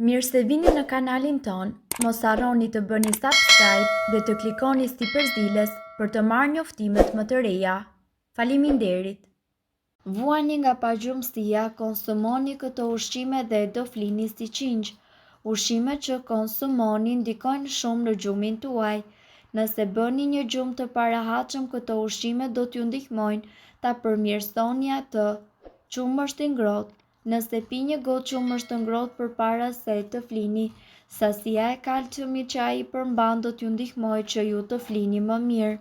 Mirë se vini në kanalin ton, mos harroni të bëni subscribe dhe të klikoni si përzieles për të marrë njoftimet më të reja. Faleminderit! Vuani nga pagjumësia, konsumoni këto ushqime dhe do flini si qingj. Ushqimet që konsumoni ndikojnë shumë në gjumin tuaj. Nëse bëni një gjumë të parahatshëm, këto ushqime do t'ju ndihmojnë ta përmirësoni atë. Qumësht i ngrohtë. Nëse pi një gotë qumësht të ngrohtë përpara se të flini, sasia e kalciumit që ai përmban do t'ju ndihmojë që ju të flini më mirë.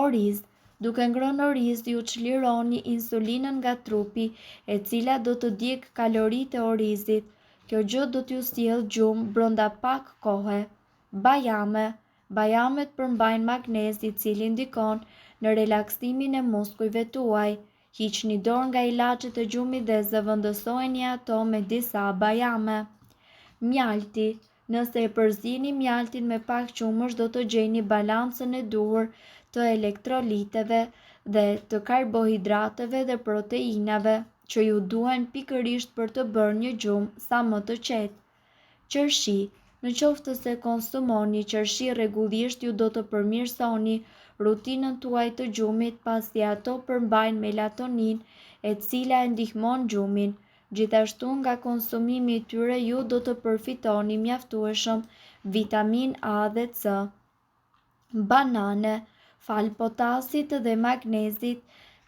Oriz. Duke ngrënë oriz, ju çlironi insulinën nga trupi, e cila do të djegë kaloritë e orizit. Kjo gjë do t'ju sjellë gjumë brenda pak kohe. Bajame. Bajamet përmbajnë magnez, i cili ndikon në relaksimin e muskujve tuaj. Hiqni dorë nga ilaçet e gjumit dhe zëvendësojeni ato me disa bajame. Mjalti. Nëse e përzini mjaltin me pak qumësh, do të gjeni balancën e duhur të elektroliteve dhe të karbohidrateve dhe proteinave që ju duhen pikërisht për të bërë një gjumë sa më të qetë. Qershi. Në qoftë se konsumoni qershi rregullisht, ju do të përmirësoni rutinën tuaj të gjumit, pasi ato përmbajnë melatonin, e cila e ndihmon gjumin. Gjithashtu nga konsumimi i tyre ju do të përfitoni mjaftueshëm vitamin A dhe C. Banane. Fal potasit dhe magnezit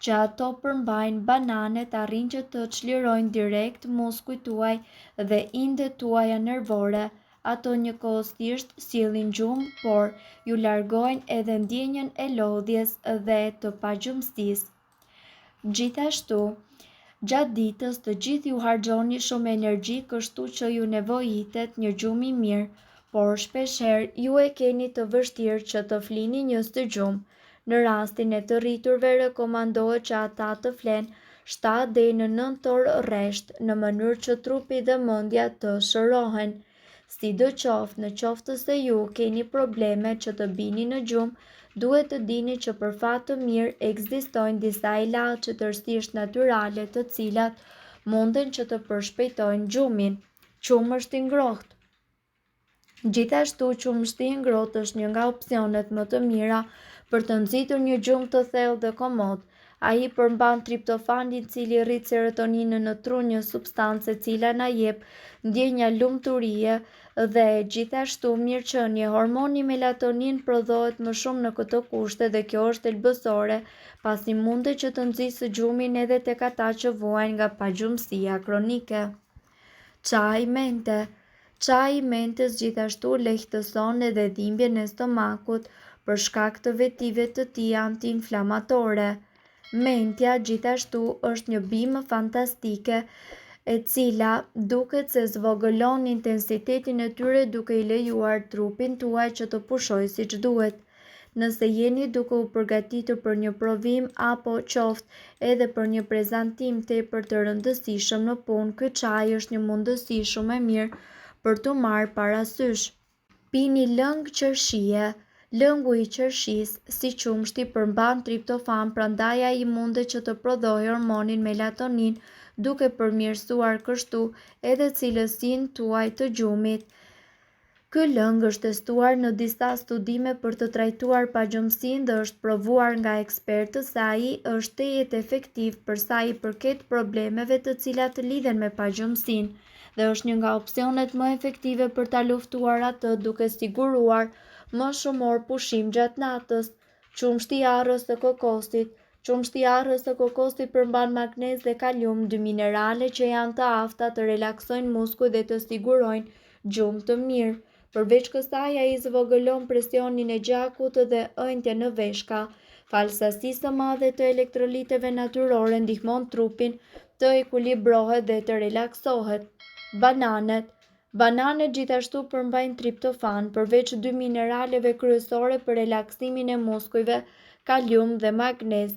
që ato përmbajnë, bananet arrin që të çlirojnë direkt muskujt tuaj dhe indet tuaja nervore. Ato njëkohësisht sjellin gjumë, por ju largojnë edhe ndjenjën e lodhjes dhe të pagjumësisë. Gjithashtu, gjatë ditës të gjithë ju harxhoni shumë energji, kështu që ju nevojitet një gjumë i mirë, por shpeshherë ju e keni të vështirë që të flini një së gjumë. Në rastin e të rriturve rekomandohet që ata të flenë 7 deri në 9 orë rresht, në mënyrë që trupi dhe mendja të shërohen. Sidoqoftë, në qoftë se ju keni probleme që të bini në gjumë, duhet të dini që për fat të mirë ekzistojnë disa ilaçe tërësisht natyrale të cilat munden që të përshpejtojnë gjumin. Qumësht i ngrohtë. Gjithashtu, qumështi i ngrohtë është një nga opsionet më të mira për të nxitur një gjumë të thellë dhe komod. Ai përmban triptofan, i cili rrit serotoninën në tru, një substancë e cila na jep ndjenja lumturie dhe gjithashtu mirëqenie. Hormoni melatonin prodhohet më shumë në këto kushte dhe kjo është elbësore, pasi mundet që të nxjisë gjumin edhe tek ata që vuajnë nga pagjumësia kronike. Çaji mente. Çaji i mentës gjithashtu lehtëson edhe dhimbjen e stomakut për shkak të vetive të tij antiinflamatore. Mentja gjithashtu është një bimë fantastike, e cila duket se zvogëlon intensitetin e tyre duke i lejuar trupin tuaj që të pushojë siç duhet. Nëse jeni duke u përgatitur për një provim apo qoftë edhe për një prezantim tepër të rëndësishëm në punë, ky çaj është një mundësi shumë e mirë për t'u marrë parasysh. Pini lëng qershie. Lëngu i qershisë, si qumshti, përmban triptofan, prandaj ai mundet që të prodhojë hormonin melatonin, duke përmirësuar kështu edhe cilësinë tuaj të gjumit. Ky lëng është testuar në disa studime për të trajtuar pagjumësinë dhe është provuar nga ekspertët se ai është tejet efektiv për sa i përket problemeve të cilat lidhen me pagjumësinë dhe është një nga opsionet më efektive për ta luftuar atë, duke siguruar më shumë orë pushim gjatë natës. Qumshti i arrës së kokosit. Qumshti i arrës së kokosit përmban magnez dhe kalium, dy minerale që janë të afta të relaksojnë muskujt dhe të sigurojnë gjumë të mirë. Përveç kësaj, ai zvogëlon presionin e gjakut dhe ëndjen në veshka. Fal sasisë së madhe të elektroliteve natyrore, ndihmon trupin të ekuilibrohet dhe të relaksohet. Bananet. Bananet gjithashtu përmbajnë triptofan, përveç dy mineraleve kryesore për relaksimin e muskujve, kalium dhe magnez.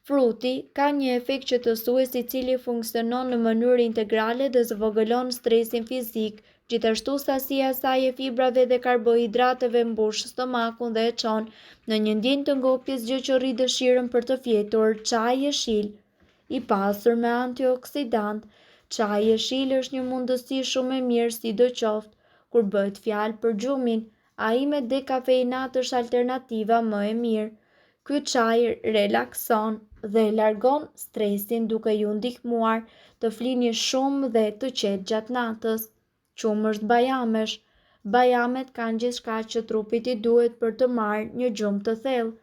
Fruti ka një efekt qetësues i cili funksionon në mënyrë integrale dhe zvogëlon stresin fizik. Gjithashtu sasia e saj e fibrave dhe karbohidrateve mbush stomakun dhe e çon në një ndjenjë të ngopjes, gjë që rri dëshirën për të fjetur. Çaji jeshil i pasur me antioksidant. Çaji e shile është një mundësi shumë e mirë sidoqoftë kur bëhet fjalë për gjumin, ai me dekafeinat është alternativa më e mirë. Ky çaj relakson dhe largon stresin duke ju ndihmuar të flini shumë dhe të qetë gjatë natës. Qumësht bajamesh. Bajamet kanë gjithçka që trupit i duhet për të marrë një gjumë të thellë.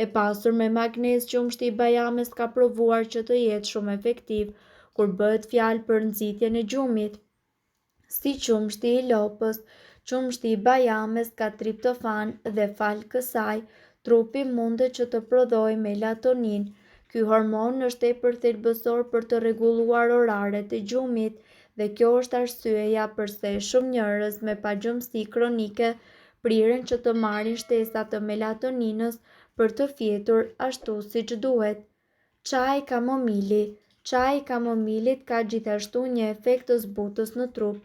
E pasur me magnez, qumshti i bajames ka provuar që të jetë shumë efektiv kur bëhet fjalë për nxitjen e gjumit. Si qumshti i lopës, qumshti i bajames ka triptofan dhe falë kësaj, trupi mundet që të prodhojë melatonin. Ky hormon është tepër thelbësor për të rregulluar oraret e gjumit dhe kjo është arsyeja pse shumë njerëz me pagjumësi kronike priren që të marrin shtesa të melatoninës për të fjetur ashtu siç duhet. Çaji kamomili. Çaji i kamomilit ka gjithashtu një efekt të zbutës në trup.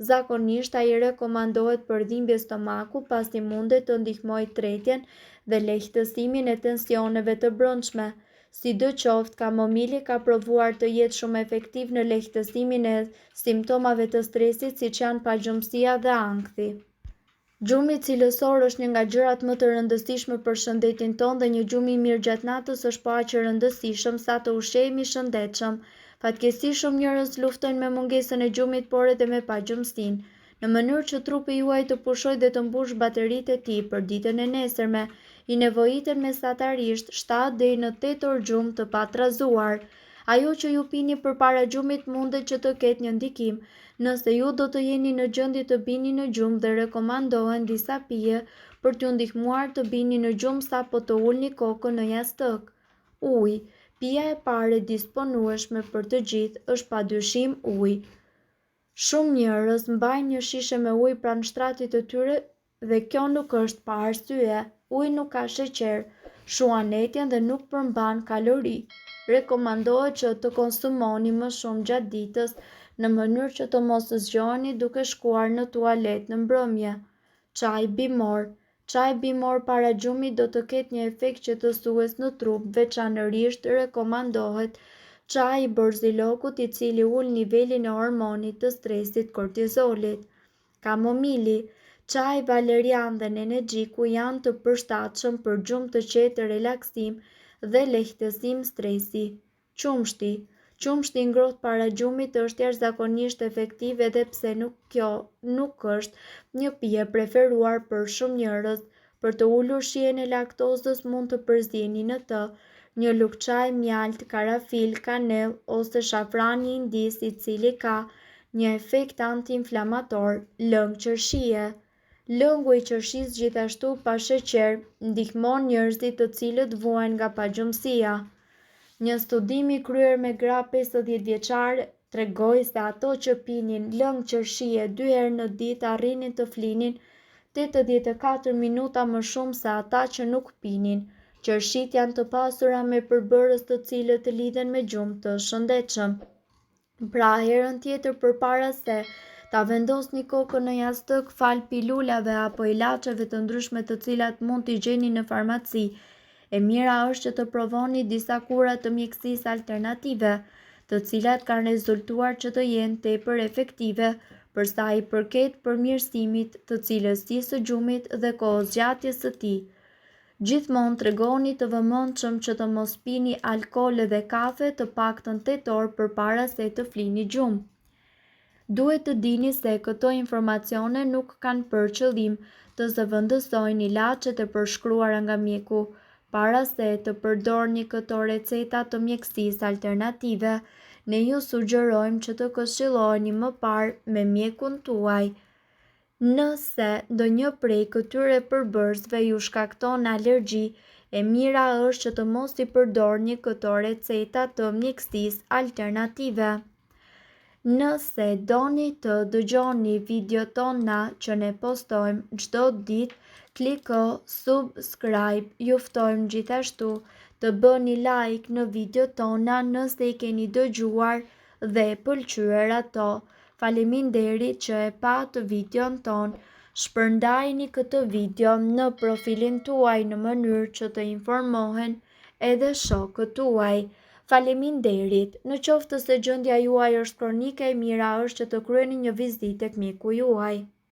Zakonisht ai rekomandohet për dhimbje stomaku pasi mundet të ndihmojë tretjen dhe lehtësimin e tensioneve të brendshme. Sidoqoftë, kamomili ka provuar të jetë shumë efektiv në lehtësimin e simptomave të stresit siç janë pagjumësia dhe ankthi. Gjumi cilësor është një nga gjërat më të rëndësishme për shëndetin tonë dhe një gjumë i mirë gjatë natës është po aq i rëndësishëm sa të ushqehemi shëndetshëm. Fatkeqësisht shumë njerëz luftojnë me mungesën e gjumit por edhe me pagjumësinë, në mënyrë që trupi juaj të pushojë dhe të mbushë bateritë e tij për ditën e nesërme. I nevojiten mesatarisht 7 deri në 8 orë gjumë të patrazuar. Ajo që ju pini përpara gjumit mundet që të ketë një ndikim. Nëse ju do të jeni në gjendje të bini në gjumë dhe rekomandohen disa pije për t'ju ndihmuar të bini në gjumë sapo të ulni kokën në jastëk. Ujë. Pija e parë e disponueshme për të gjithë është padyshim uji. Shumë njerëz mbajnë një shishe me ujë pranë shtratit të tyre dhe kjo nuk është pa arsye. Uji nuk ka sheqer, shuan etjen dhe nuk përmban kalori. Rekomandohet që të konsumoni më shumë gjatë ditës në mënyrë që të mos zgjoheni duke shkuar në tualet në mbrëmje. Çaj bimor. Çaji bimor para gjumit do të ketë një efekt qetësues në trup, veçanërisht rekomandohet çaji i borzilokut i cili ul nivelin e hormonit të stresit kortizolit. Kamomili. Çaji valerian dhe nenexhiku janë të përshtatshëm për gjumë të qetë, relaksim dhe lehtësim stresi. Qumshti. Qumshti i ngrohtë para gjumit është jashtëzakonisht efektiv edhe pse kjo nuk është një pije preferuar për shumë njerëz. Për të ulur shijen e laktozës mund të përzieni në të një lugë çaj mjalt, karafil, kanellë ose shafrani indis i cili ka një efekt antiinflamator. Lëng qershie. Lëngu i qershisë gjithashtu pa sheqer ndihmon njerëzit të cilët vuajnë nga pagjumësia. Një studim i kryer me gra 50 vjeçare tregoi se ato që pinin lëng qershie 2 herë në ditë arrinin të flinin 84 minuta më shumë se ata që nuk pinin. Qershit janë të pasura me përbërës të cilët lidhen me gjumë të shëndetshëm. Pra herën tjetër përpara se ta vendosni kokën në jastëk fal pilulave apo ilaçeve të ndryshme të cilat mund t'i gjeni në farmaci, e mira është që të provoni disa kura të mjekësisë alternative, të cilat kanë rezultuar që të jenë tepër efektive për sa i përket përmirësimit të cilësisë së gjumit dhe kohëzgjatjes së tij. Gjithmonë tregoni të vëmendshëm që të mos pini alkool dhe kafe të paktën 8 orë përpara se të flini gjumë. Duhet të dini se këto informacione nuk kanë për qëllim të zëvendësojnë ilaçet e përshkruara nga mjeku. Para se të përdorni këto receta të mjekësisë alternative, ne ju sugjerojmë që të këshilloheni më parë me mjekun tuaj. Nëse ndonjë prej këtyre përbërësve ju shkakton alergji, e mira është që të mos i përdorni këto receta të mjekësisë alternative. Nëse doni të dëgjoni videot tona që ne postojmë çdo ditë, kliko subscribe. Ju ftojmë gjithashtu të bëni like në videot tona nëse i keni dëgjuar dhe pëlqyer ato. Faleminderit që e pat videon ton. Shpërndajini këtë video në profilin tuaj në mënyrë që të informohen edhe shokët tuaj. Faleminderit. Në qoftë se gjendja juaj është kronike, e mira është që të kryeni një vizitë tek miku juaj.